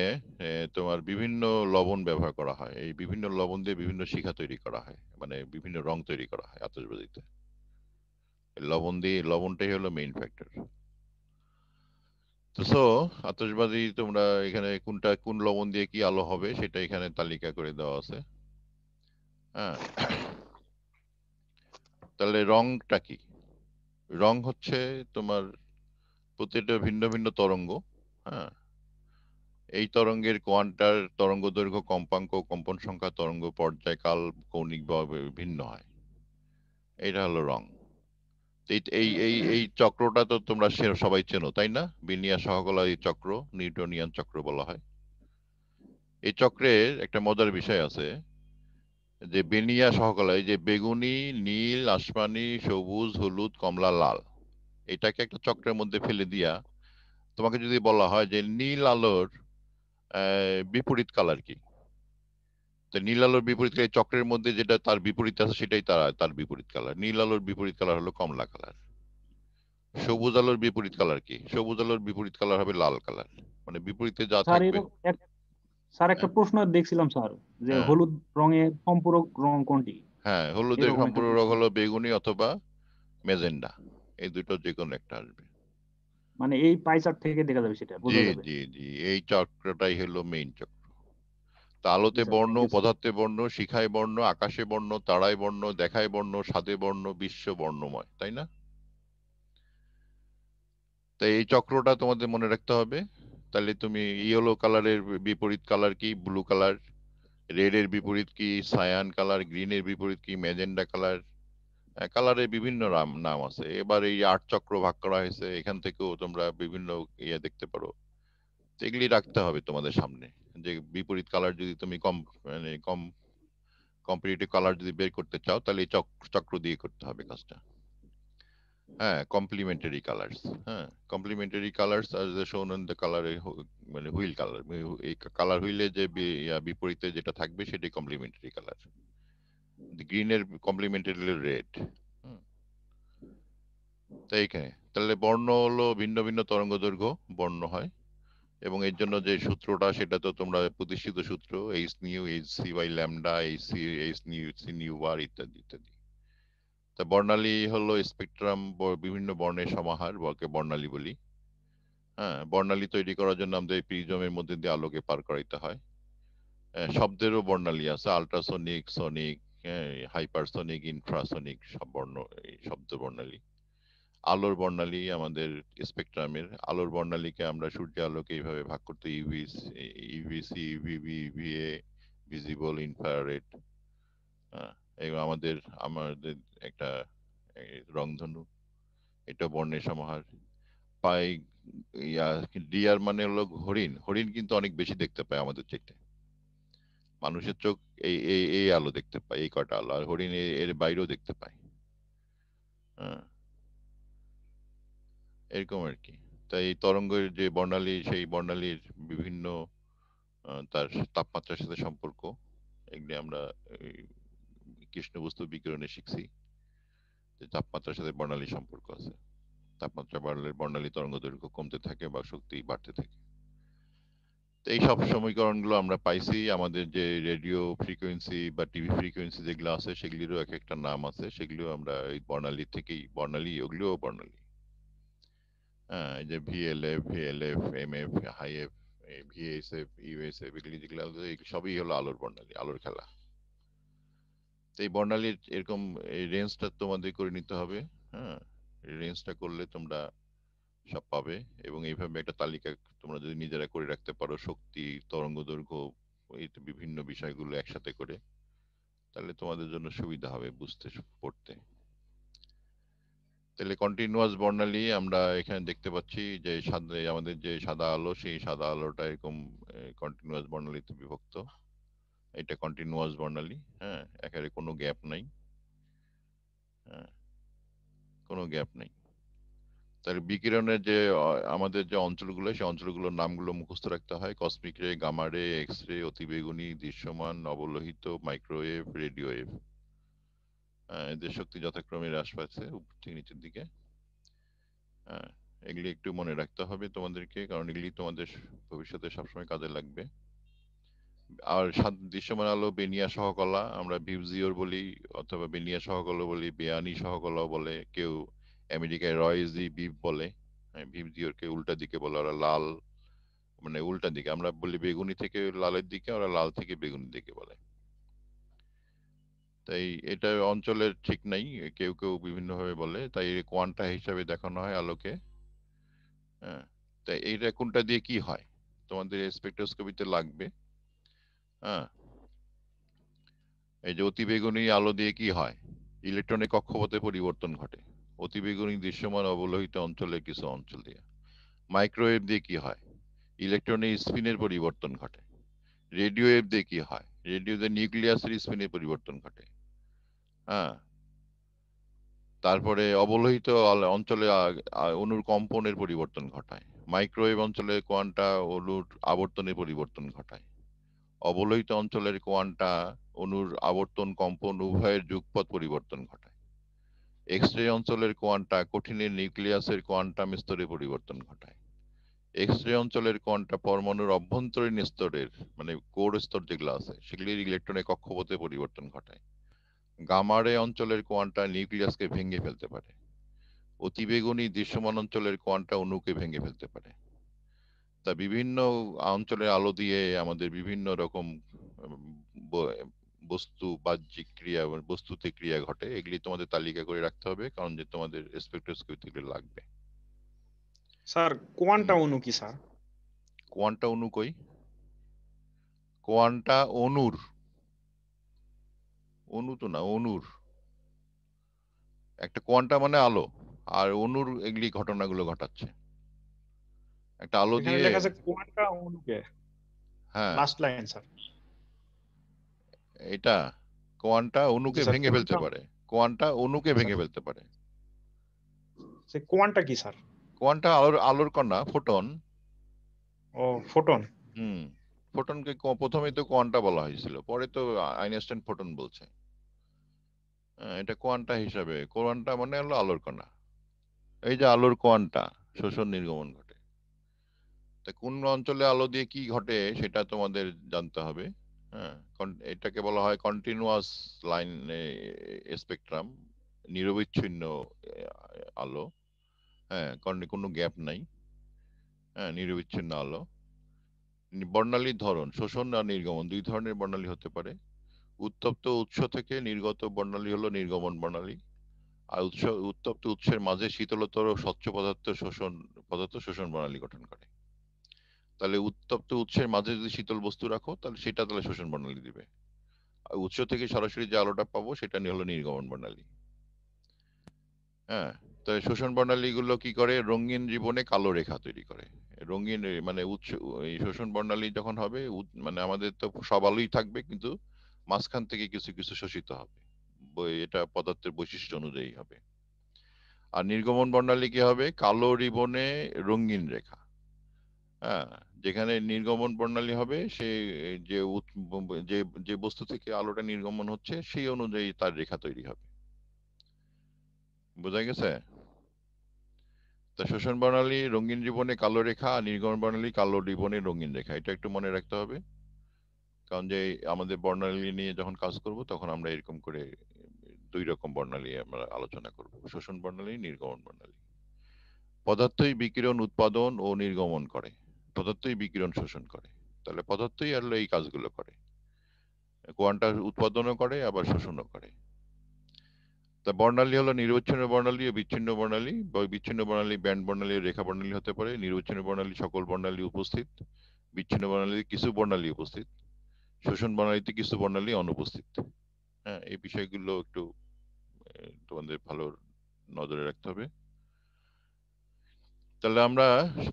তোমার বিভিন্ন লবণ ব্যবহার করা হয়, এই বিভিন্ন লবণ দিয়ে বিভিন্ন শিখা তৈরি করা হয়, মানে বিভিন্ন রং তৈরি করা হয় আতশবাজিতে। লবণটাই হলো মেইন ফ্যাক্টর। তো আতশবাজি তোমরা এখানে কোন লবণ দিয়ে কি আলো হবে সেটা এখানে তালিকা করে দেওয়া আছে, হ্যাঁ। তাহলে রংটা কি? রং হচ্ছে তোমার প্রতিটা ভিন্ন ভিন্ন তরঙ্গ, হ্যাঁ। এই তরঙ্গের কোয়ান্টার, তরঙ্গ দৈর্ঘ্য, কম্পাঙ্ক, কম্পন সংখ্যা, তরঙ্গ পর্যায়, কাল কৌণিকভাবে ভিন্ন হয়, এটা হলো রং। এই এই এই এই চক্রটা তো তোমরা সবাই চেনো তাই না? বিনিয়া সহকলা এই চক্র, নিউটনিয়ান চক্র বলা হয়। এই চক্রের একটা মজার বিষয় আছে, যে বেনিয়া সহকলা, এই যে বেগুনি, নীল, আসমানি, সবুজ, হলুদ, কমলা, লাল, এটাকে একটা চক্রের মধ্যে ফেলে দিয়া তোমাকে যদি বলা হয় যে নীল আলোর বিপরীত কালার কি, তো নীল আলোর বিপরীত এই চক্রের মধ্যে যেটা তার বিপরীত আছে সেটাই তার বিপরীত কালার। নীল আলোর বিপরীত কালার হলো কমলা কালার। সবুজ আলোর বিপরীত কালার কি? সবুজ আলোর বিপরীত কালার হবে লাল কালার। মানে বিপরীতে যা স্যার থাকবে। এরকম স্যার একটা হ্যাঁ, প্রশ্ন দেখছিলাম স্যার, যে হ্যাঁ, হলুদ রঙের সম্পূরক রং কোনটি? হ্যাঁ, হলুদের এরকম একটা সম্পূর্ণ রং প্রশ্ন, হলো বেগুনি অথবা মেজেন্ডা, এই দুটো যে কোনো একটা আসবে। মানে এই পাই চার্ট থেকে দেখা যাবে, সেটা জি বোঝা যাবে। জি জি, এই চক্রটাই হলো মেইন চক্র। তা জি আলোতে স্যার, বর্ণ, থ্যাংক ইউ স্যার। পদার্থে বর্ণ, শিখায় বর্ণ, আকাশে বর্ণ, তারায় বর্ণ, দেখায় বর্ণ, স্বাদে বর্ণ, বিশ্ব বর্ণময়, তাই না? তাই এই চক্রটা তোমাদের মনে রাখতে হবে। তাহলে তুমি ইয়েলো কালারের বিপরীত কালার কি? Blue colour. রেড এর বিপরীত কি? Cyan colour. গ্রিন এর বিপরীত কি? Magenta colour. কালারের বিভিন্ন নাম আছে। এবার এই 8 চক্র ভাগ করা হয়েছে, এখান থেকেও তোমরা বিভিন্ন ইয়ে দেখতে পারো, তো এগুলি রাখতে হবে তোমাদের সামনে, যে বিপরীত কালার যদি তুমি কম্পিটিটিভ কালার যদি বের করতে চাও তাহলে এই চক্র দিয়ে করতে হবে কাজটা। হ্যাঁ, কমপ্লিমেন্টারি কালার্স। হ্যাঁ, কমপ্লিমেন্টারি কালার্স আর যে শোন দ্য কালার, মানে হুইল কালার, এই কালার হুইলে যে বিপরীতে যেটা থাকবে সেটাই কমপ্লিমেন্টারি কালার। গ্রিনের কমপ্লিমেন্টারি রেড। তাই এখানে তাহলে বর্ণ হলো ভিন্ন ভিন্ন তরঙ্গ দৈর্ঘ্য বর্ণ হয়, এবং এর জন্য যে সূত্রটা সেটা তো তোমরা প্রতিষ্ঠিত সূত্র, H nu H C by lambda H C H nu C nu bar ইত্যাদি ইত্যাদি। তা বর্ণালী হলো স্পেকট্রাম, বিভিন্ন বর্ণের সমাহার, বলকে বর্ণালী বলি। হ্যাঁ, বর্ণালী তৈরি করার জন্য আমাদের প্রিজমের মধ্যে দিয়ে আলোকে পার করাইতে হয়। শব্দেরও বর্ণালী আছে, আল্ট্রাসনিক, সনিক, হাইপারসনিক, ইনফ্রাসনিক, সব বর্ণ এই শব্দ বর্ণালী। আলোর বর্ণালী আমাদের স্পেকট্রামের, আলোর বর্ণালীকে আমরা সূর্য আলোকে এইভাবে ভাগ করতে, UVC, UVB, EVA, visible, infrared. এগুলো আমাদের একটা রংধনু, এটা বর্ণের সমাহার। পাই ডিয়ার মানে হলো হরিণ। হরিণ কিন্তু অনেক বেশি দেখতে পায় আমাদের চাইতে। মানুষের চোখ এই এই এই আলো দেখতে পায়, এই কটা আলো, আর হরিণ এর বাইরেও দেখতে পায়। হ্যাঁ, এরকম আর কি। তাই এই তরঙ্গের যে বর্ণালী, সেই বর্ণালীর বিভিন্ন তার তাপমাত্রার সাথে সম্পর্ক, এগুলি আমরা কৃষ্ণ বস্তু বিকিরণে শিখছি যে তাপমাত্রার সাথে বর্ণালী সম্পর্ক আছে। তাপমাত্রা বাড়লে বর্ণালী তরঙ্গ দৈর্ঘ্য কমতে থাকে বা শক্তি বাড়তে থাকে। তো এই সব সমীকরণগুলো আমরা পাইছি। আমাদের যে রেডিও ফ্রিকোয়েন্সি বা টিভি ফ্রিকোয়েন্সি যেগুলো আছে সেগুলিরও এক একটা নাম আছে, সেগুলো আমরা এই বর্ণালী থেকেই, বর্ণালী ওগুলোও বর্ণালী। হ্যাঁ, এই যে ভিএলএফ, ভিএলএফ, এমএফ, হাইএফ, ভিএসএফ, ইউএসএফ, এগুলি যেগুলো সবই হলো আলোর বর্ণালী, আলোর খেলা। তো এই বর্ণালীর এরকম এই রেঞ্জটা তোমাদের করে নিতে হবে। হ্যাঁ, রেঞ্জটা করলে তোমরা সব পাবে, এবং এইভাবে একটা তালিকা তোমরা যদি নিজেরা করে রাখতে পারো, শক্তি, তরঙ্গ দৈর্ঘ্য, এই বিভিন্ন বিষয়গুলো একসাথে করে, তাহলে তোমাদের জন্য সুবিধা হবে বুঝতে পড়তে। তাহলে কন্টিনিউয়াস বর্ণালী আমরা এখানে দেখতে পাচ্ছি যে আমাদের যে সাদা আলো, সেই সাদা আলোটা এরকম কন্টিনিউয়াস বর্ণালীতে বিভক্ত। এটা কন্টিনিউয়াস বর্ণালী। হ্যাঁ, একেবারে কোনো গ্যাপ নাই। হ্যাঁ, কোনো গ্যাপ নাই। তাহলে বিকিরণের যে আমাদের যে অঞ্চলগুলো, সেই অঞ্চলগুলোর নামগুলো মুখস্থ রাখতে হয়। কসমিক রে, গামা রে, এক্স রে, অতিবেগুনি, দৃশ্যমান, অবলোহিত, মাইক্রোওয়েভ, রেডিও ওয়েভ। এদের শক্তি যথাক্রমে হ্রাস পাচ্ছে উপর থেকে নিচের দিকে। হ্যাঁ, এগুলি একটু মনে রাখতে হবে তোমাদেরকে, কারণ এগুলি তোমাদের ভবিষ্যতে সবসময় কাজে লাগবে। আর দৃশ্যমান আলো, বেনিয়া সহকলা, আমরা ভিউজিওর বলি, অথবা বেনিয়া সহকলা বলি, বেয়ানি সহকলাও বলে কেউ। আমেরিকায় রয়েজি বিভ বলে। ভিউজিওরকে উল্টা দিকে বলে, ওরা লাল, মানে উল্টা দিকে। আমরা বলি বেগুনি থেকে লালের দিকে, ওরা লাল থেকে বেগুনি দিকে বলে। তাই এটা অঞ্চলের ঠিক নাই, কেউ কেউ বিভিন্ন ভাবে বলে, তাই কোয়ান্টা হিসাবে দেখানো হয় আলোকে। হ্যাঁ, তাই এইটা কোনটা দিয়ে কি হয় তোমাদের স্পেকট্রোস্কোপিতে লাগবে। হ্যাঁ, এই যে অতিবেগুনি আলো দিয়ে কি হয়, ইলেকট্রনের কক্ষপথে পরিবর্তন ঘটে অতিবেগুনি দৃশ্যমান অবলোহিত অঞ্চলের কিছু অঞ্চল দিয়ে। মাইক্রোওয়েভ দিয়ে কি হয়, ইলেকট্রনের স্পিনের পরিবর্তন ঘটে। রেডিও ওয়েভ দিয়ে কি হয়, রেডিওতে নিউক্লিয়াসের স্পিনের পরিবর্তন ঘটে। হ্যাঁ, তারপরে অবলোহিত অঞ্চলে অণুর কম্পনের পরিবর্তন ঘটায়। মাইক্রোওয়েভ অঞ্চলে কোয়ান্টা অণুর আবর্তনের পরিবর্তন ঘটায়। অবলোহিত অঞ্চলের কোয়ান্টা অণুর আবর্তন, কম্পন উভয়ের যুগপৎ পরিবর্তন ঘটায়। এক্স রে অঞ্চলের কোয়ান্টা কঠিনের নিউক্লিয়াসের কোয়ান্টাম স্তরে পরিবর্তন ঘটায়। এক্স রে অঞ্চলের কোয়ান্টা পরমাণুর অভ্যন্তরীণ স্তরের, মানে কোর স্তর যেগুলো আছে সেগুলির ইলেকট্রনের কক্ষপথে পরিবর্তন ঘটায়। গামা রে অঞ্চলের কোয়ান্টা নিউক্লিয়াসকে ভেঙে ফেলতে পারে। অতিবেগুনি দৃশ্যমান অঞ্চলের কোয়ান্টা অণুকে ভেঙে ফেলতে পারে। তা বিভিন্ন অঞ্চলের আলো দিয়ে আমাদের বিভিন্ন রকম বস্তু বাহ্যিক ক্রিয়া, বস্তুতে ক্রিয়া ঘটে। এগুলি তোমাদের তালিকা করে রাখতে হবে, কারণ যে তোমাদের স্পেকট্রোস্কোপি লাগবে। স্যার কোয়ান্টা অণু কি স্যার? কোয়ান্টা অণু কই? কোয়ান্টা অণুর, অণু তো না, অণুর। একটা কোয়ান্টা মানে আলো, আর অণুর এগুলি ঘটনাগুলো ঘটাচ্ছে। একটা আলো এখানে দিয়ে, লেখা আছে কোয়ান্টা অণুকে, হ্যাঁ লাস্ট লাইন স্যার। এটা কোয়ান্টা জি অণুকে স্যার, ভেঙে ফেলতে পারে, কোয়ান্টা অণুকে স্যার ভেঙে ফেলতে পারে। সে কোয়ান্টা কি স্যার? কোয়ান্টা আলোর কণা, ফোটন। ও, ফোটন। হুম, ফোটনকে প্রথমেই তো কোয়ান্টা বলা হয়েছিল, পরে তো আইনস্টাইন ফোটন বলছে। এটা কোয়ান্টা হিসাবে, কোয়ান্টা মানে হলো আলোর কণা। এই যে আলোর কোয়ান্টা, শোষণ নির্গমন ঘটে। তা কোন অঞ্চলে আলো দিয়ে কি ঘটে সেটা তোমাদের জানতে হবে। হ্যাঁ, এটাকে বলা হয় কন্টিনিউয়াস লাইন স্পেকট্রাম, নিরবিচ্ছিন্ন আলো। হ্যাঁ, কোনো গ্যাপ নাই। হ্যাঁ, নিরবিচ্ছিন্ন আলো। বর্ণালীর ধরন, শোষণ আর নির্গমন দুই ধরনের বর্ণালী হতে পারে। উত্তপ্ত উৎস থেকে নির্গত বর্ণালী হলো নির্গমন বর্ণালী। আর উত্তপ্ত উৎসের মাঝে শীতলতর স্বচ্ছ পদার্থ শোষণ বর্ণালী গঠন করে। তাহলে উত্তপ্ত উৎসের মাঝে যদি শীতল বস্তু রাখো তাহলে সেটা শোষণ বর্ণালী দিবে। আর উৎস থেকে সরাসরি যে আলোটা পাবো সেটা নিয়ে হলো নির্গমন বর্ণালী। হ্যাঁ, তো শোষণ বর্ণালী গুলো কি করে, রঙিন জীবনে কালো রেখা তৈরি করে। রঙিন মানে এই শোষণ বর্ণালী যখন হবে, মানে আমাদের তো সব আলোই থাকবে, কিন্তু মাঝখান থেকে কিছু কিছু শোষিত হবে। এটা পদার্থের বৈশিষ্ট্য অনুযায়ী হবে। আর নির্গমন বর্ণালী কি হবে, কালো রিবনে রঙিন রেখা। হ্যাঁ, যেখানে নির্গমন বর্ণালী হবে সে যে যে যে বস্তু থেকে আলোটা নির্গমন হচ্ছে সেই অনুযায়ী তার রেখা তৈরি হবে। বোঝা গেছে? তা শোষণ বর্ণালী রঙিন রিবনে কালো রেখা, আর নির্গমন বর্ণালী কালো রিবনে রঙিন রেখা। এটা একটু মনে রাখতে হবে, কারণ যে আমাদের বর্ণালী নিয়ে যখন কাজ করব তখন আমরা এরকম করে দুই রকম বর্ণালী আমরা আলোচনা করব, শোষণ বর্ণালী, নির্গমন বর্ণালী। পদার্থই বিকিরণ উৎপাদন ও নির্গমন করে, পদার্থই বিকিরণ শোষণ করে। তাহলে পদার্থই আর এই কাজগুলো করে, কোয়ান্টা উৎপাদনও করে আবার শোষণও করে। তা বর্ণালী হলো নিরবচ্ছিন্ন বর্ণালী ও বিচ্ছিন্ন বর্ণালী। বিচ্ছিন্ন বর্ণালী ব্যান্ড বর্ণালী ও রেখা বর্ণালী হতে পারে। নিরবচ্ছিন্ন বর্ণালী সকল বর্ণালী উপস্থিত, বিচ্ছিন্ন বর্ণালী কিছু বর্ণালী উপস্থিত, শোষণ বর্ণালীতে কিছু বর্ণালী অনুপস্থিত। হ্যাঁ, এই বিষয়গুলো একটু তোমাদের ভালো নজরে রাখতে হবে। তাহলে আমরা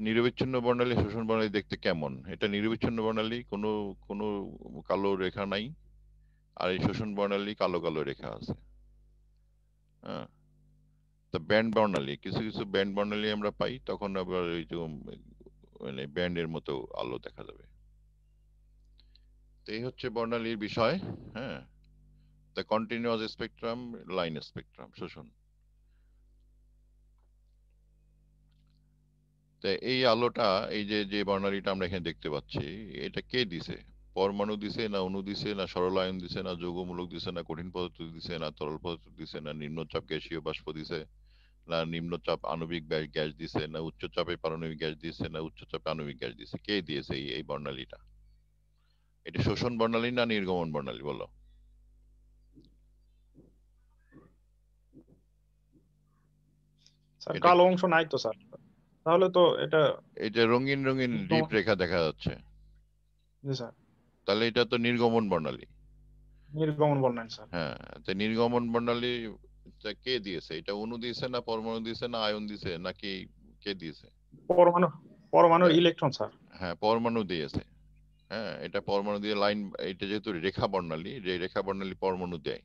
নিরবিচ্ছিন্ন বর্ণালী, শোষণ বর্ণালী দেখতে কেমন? এটা নিরবিচ্ছিন্ন বর্ণালী, কোনো কোনো কালো রেখা নাই, আর এই শোষণ বর্ণালী কালো কালো রেখা আছে। হ্যাঁ, তা ব্যান্ড বর্ণালী, কিছু কিছু ব্যান্ড বর্ণালী আমরা পাই, তখন আবার ওই যে মানে ব্যান্ডের মতো আলো দেখা যাবে। তো এই হচ্ছে বর্ণালীর বিষয়। হ্যাঁ, the continuous spectrum, line spectrum, শোষণ। তো এই আলোটা, এই যে যে বর্ণালীটা আমরা এখানে দেখতে পাচ্ছি, এটা কে দিছে? পরমাণু দিছে না অণু দিছে না সরলায়ন দিছে না যৌগমূলক দিছে না কঠিন পদার্থ দিছে না তরল পদার্থ দিছে না নিম্নচাপ গ্যাসীয় বাষ্প দিছে না নিম্নচাপ আণবিক গ্যাস দিছে না উচ্চচাপে পারমাণবিক গ্যাস দিছে না উচ্চচাপে আণবিক গ্যাস দিছে? কে দিয়েছে এই বর্ণালীটা? এটা শোষণ বর্ণালী না নির্গমন বর্ণালী, বলো? স্যার এটা কালো অংশ নাই তো স্যার, তাহলে তো এটা এটা রঙিন রঙিন ডিপ নির্গমন। রেখা দেখা যাচ্ছে, জি স্যার, তাহলে এটা তো নির্গমন বর্ণালী। নির্গমন বর্ণালী স্যার। হ্যাঁ, তো নির্গমন বর্ণালী কে দিয়েছে? এটা অণু দিয়েছে না পরমাণু দিয়েছে না আয়ন দিয়েছে নাকি কে দিয়েছে? পরমাণু, পরমাণুর তা- ইলেকট্রন স্যার। হ্যাঁ, পরমাণু দিয়েছে। হ্যাঁ, এটা পরমাণু দিয়ে লাইন, এটা যেহেতু রেখা বর্ণালী, যে রেখা বর্ণালী পরমাণু দেয়।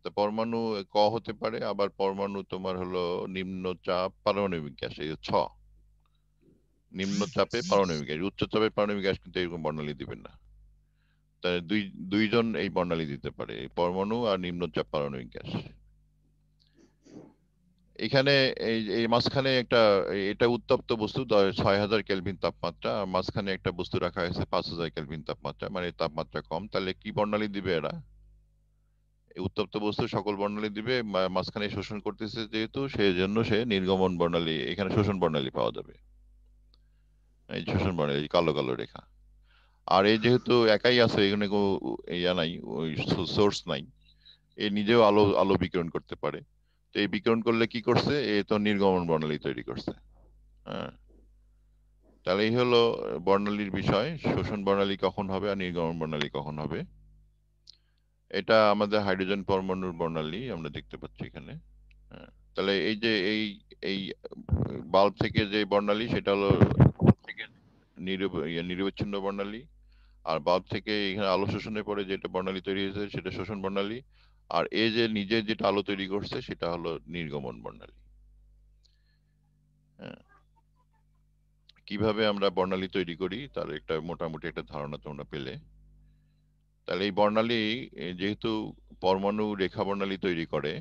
তো পরমাণু ক হতে পারে, আবার পরমাণু তোমার হলো নিম্নচাপ পারমাণবিক গ্যাস, এই 6। নিম্নচাপে পারমাণবিক গ্যাস, উচ্চচাপে পারমাণবিক গ্যাস কিন্তু এরকম বর্ণালী দিবেন না। তাই দুইজন এই বর্ণালী দিতে পারে, এই পরমাণু আর নিম্নচাপ পারমাণবিক গ্যাস। এখানে এই এই মাঝখানে এটা উত্তপ্ত বস্তু 6000 কেলভিন তাপমাত্রা, আর মাঝখানে একটা বস্তু রাখা হয়েছে 5000 কেলভিন তাপমাত্রা, মানে তাপমাত্রা কম। তাহলে কি বর্ণালী দিবে এরা? এই উত্তপ্ত বস্তু সকল বর্ণালী দিবে, মাঝখানে শোষণ করতেছে যেহেতু, সেই জন্য সে নির্গমন বর্ণালী, এখানে শোষণ বর্ণালী পাওয়া যাবে। এই শোষণ বর্ণালী কালো কালো রেখা। আর এই যেহেতু একাই আছে, এখানে কোনো ইয়া নাই, ওই সোর্স নাই, এ নিজেও আলো আলো বিকিরণ করতে পারে। তো এই বিকিরণ করলে কি করছে, এ তো নির্গমন বর্ণালী তৈরি করছে। হ্যাঁ, তাহলে এই হলো বর্ণালীর বিষয়, শোষণ বর্ণালী কখন হবে আর নির্গমন বর্ণালী কখন হবে। এটা আমাদের হাইড্রোজেন পরমাণুর বর্ণালী আমরা দেখতে পাচ্ছি এখানে। হ্যাঁ, তাহলে এই যে এই বাল্ব থেকে যে বর্ণালী, সেটা হলো নিরবচ্ছিন্ন বর্ণালী, আর বাল্ব থেকে এখানে আলো শোষণের পরে যেটা বর্ণালী তৈরি হয়েছে সেটা শোষণ বর্ণালী, আর এ যে নিজে যেটা আলো তৈরি করছে সেটা হলো নির্গমন বর্ণালী। হ্যাঁ, কিভাবে আমরা বর্ণালী তৈরি করি তার একটা মোটামুটি একটা ধারণা তোমরা পেলে। তাহলে এই বর্ণালী যেহেতু পরমাণু রেখা বর্ণালী তৈরি করে,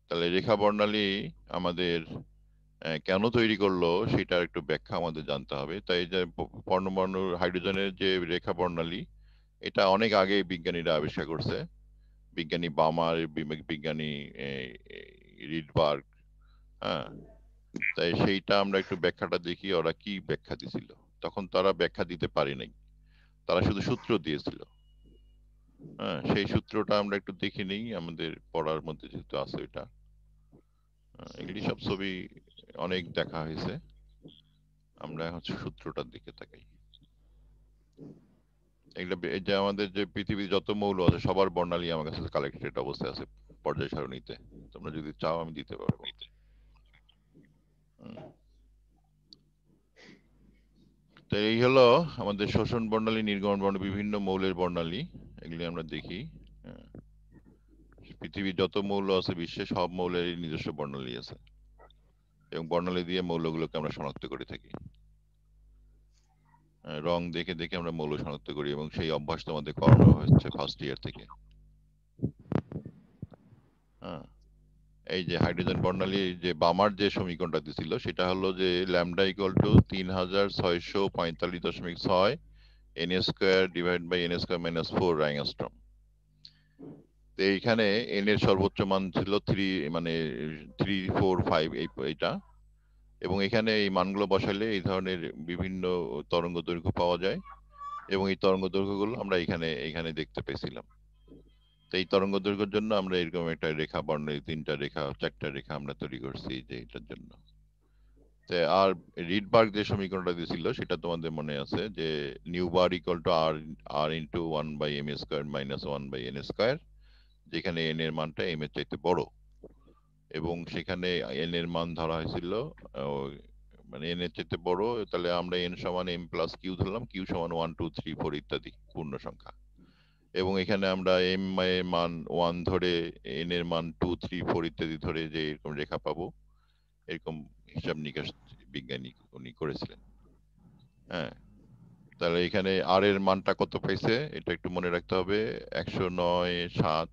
তাহলে রেখা বর্ণালী আমাদের কেন তৈরি করলো সেটার একটু ব্যাখ্যা আমাদের জানতে হবে। তাই যে পরমাণু হাইড্রোজেনের যে রেখা বর্ণালী, এটা অনেক আগে বিজ্ঞানীরা আবিষ্কার করছে। বিজ্ঞানী বামার, বিজ্ঞানী রিডবার্গ। হ্যাঁ, তাই সেইটা আমরা একটু ব্যাখ্যাটা দেখি ওরা কি ব্যাখ্যা দিছিল। তখন তারা ব্যাখ্যা দিতে পারি নাই, তারা শুধু সূত্র দিয়েছিল। হ্যাঁ, সেই সূত্রটা আমরা একটু দেখে নিই, আমাদের পড়ার মধ্যে যেহেতু আছে এটা। এগুলি সব ছবি অনেক দেখা হয়েছে, আমরা হচ্ছে সূত্রটার দিকে তাকাই। এগুলো এই যে আমাদের যে পৃথিবীর যত মৌল আছে সবার বর্ণালী আমার কাছে কালেক্টেড অবস্থায় আছে পর্যায় সারণীতে। তোমরা যদি চাও আমি দিতে পারবো। তো এই হলো আমাদের শোষণ বর্ণালী, নির্গমন বর্ণালী, বিভিন্ন মৌলের বর্ণালী, এগুলি আমরা দেখি। পৃথিবীর যত মৌল আছে বিশ্বে সব মৌলেরই নিজস্ব বর্ণালী আছে, এবং বর্ণালী দিয়ে মৌলগুলোকে আমরা শনাক্ত করে থাকি। রং দেখে দেখে আমরা মৌল শনাক্ত করি, এবং সেই অভ্যাস আমাদের করানো হচ্ছে ফার্স্ট ইয়ার থেকে। এই যে হাইড্রোজেন বর্ণালী যে বামার যে সমীকরণটা দিছিল সেটা হলো যে lambda equal to 3645.6 n square divide by n square minus 4 angstrom. তো এইখানে n এর সর্বোচ্চ মান ছিল 345 এইটা, এবং এখানে এই মানগুলো বসাইলে এই ধরনের বিভিন্ন তরঙ্গ দৈর্ঘ্য পাওয়া যায়, এবং এই তরঙ্গ দৈর্ঘ্যগুলো আমরা এখানে দেখতে পেয়েছিলাম। তো এই তরঙ্গ দৈর্ঘ্যের জন্য আমরা এরকম একটা রেখা বর্ণালী, 3টা রেখা 4টা রেখা আমরা তৈরি করছি যে এটার জন্য। আর রিডবার্গ যে সমীকরণটা দিয়েছিল সেটা তোমাদের মনে আছে যে nu bar equal to R into 1/m square minus 1/n square, যেখানে n এর মানটা m এর চাইতে বড়, এবং সেখানে n এর মান ধরা হয়েছিল মানে n এর চাইতে বড়, তাহলে আমরা n সমান m প্লাস q ধরলাম, q সমান 1 2 3 4 ইত্যাদি পূর্ণ সংখ্যা, এবং এখানে আমরা m এর মান 1 ধরে n এর মান 2 3 4 ইত্যাদি ধরে যে এরকম রেখা পাবো, এরকম হিসাব নিকাশ বিজ্ঞানী উনি করেছিলেন। হ্যাঁ, তাহলে এখানে আর এর মানটা কত পাইছে এটা একটু মনে রাখতে হবে, 109.7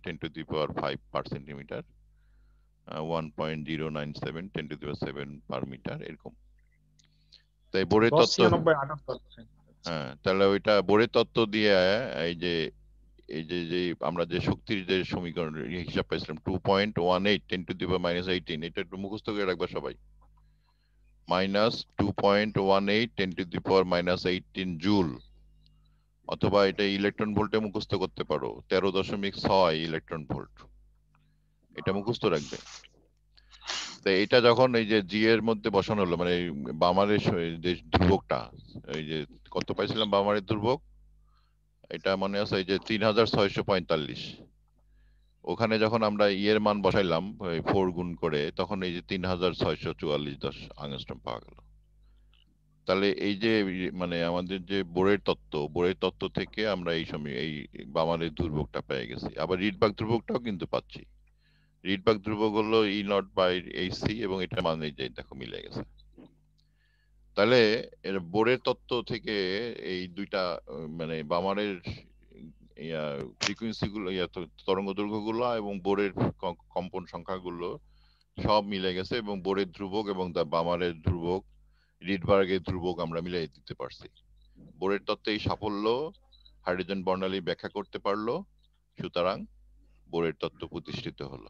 10 to the power 5 per centimetre, 1.097 10 to the power 7 per metre, এরকম। তাই বোরের তত্ত্ব, হ্যাঁ, তাহলে ওইটা বোরের তত্ত্ব দিয়ে এই যে আমরা যে শক্তির যে সমীকরণ হিসাব পাইছিলাম 2.18 10 টু দি পাওয়ার মাইনাস 18, এটা একটু মুখস্থ করে রাখবা সবাই। Minus 2.18 10 to the power minus 18 joule, অথবা এটা ইলেকট্রন ভোল্টে মুখস্থ করতে পারো 13.6 ইলেকট্রন ভোল্ট, এটা মুখস্থ রাখবে। তো এটা যখন এই যে জি এর মধ্যে বসানো হলো, মানে বামারের যে ধ্রুবকটা, এই যে কত পাইছিলাম বামারের ধ্রুবক, এটা মনে আছে এই যে 3645, ওখানে যখন আমরা এর মান বসাইলাম 4 গুণ করে, তখন এই যে 3644 অ্যাংস্ট্রম পাওয়া গেল। তাহলে এই যে মানে আমাদের যে বোরের তত্ত্ব থেকে আমরা এই সময় এই বামারের ধ্রুবকটা পেয়ে গেছি। আবার রিডবার্গ ধ্রুবকটাও কিন্তু পাচ্ছি। রিডবার্গ ধ্রুবক হলো E0/hc, এবং এটা মানে যে দেখো মিলে গেছে। তাহলে এর বোরের তত্ত্ব থেকে এই দুইটা মানে বামারের ফ্রিকোয়েন্সি গুলো, তরঙ্গ দৈর্ঘ্য গুলো এবং বোরের কম্পন সংখ্যাগুলো সব মিলে গেছে, এবং বোরের ধ্রুবক এবং বামারের ধ্রুবক, রিডবার্গের ধ্রুবক আমরা মিলাই দিতে পারছি। বোরের তত্ত্বে এই সাফল্য হাইড্রোজেন বর্ণালী ব্যাখ্যা করতে পারলো, সুতরাং বোরের তত্ত্ব প্রতিষ্ঠিত হলো।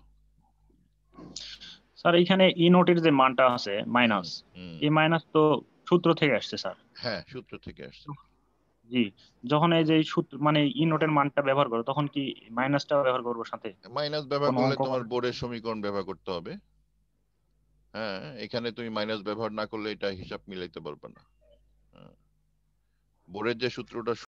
স্যার এইখানে ই নোটের যে মানটা আছে মাইনাস, এই মাইনাস তো সূত্র থেকে আসছে স্যার। হ্যাঁ, সূত্র থেকে আসছে। জি, যখন এই যে সূত্র মানে ই নোটের মানটা ব্যবহার করো তখন কি মাইনাসটা ব্যবহার করবো সাথে? মাইনাস ব্যবহার করলে তোমার বোরের সমীকরণ ব্যবহার করতে হবে। হ্যাঁ, এখানে তুমি মাইনাস ব্যবহার না করলে এটা হিসাব মিলাইতে পারবে না। বোরের যে সূত্রটা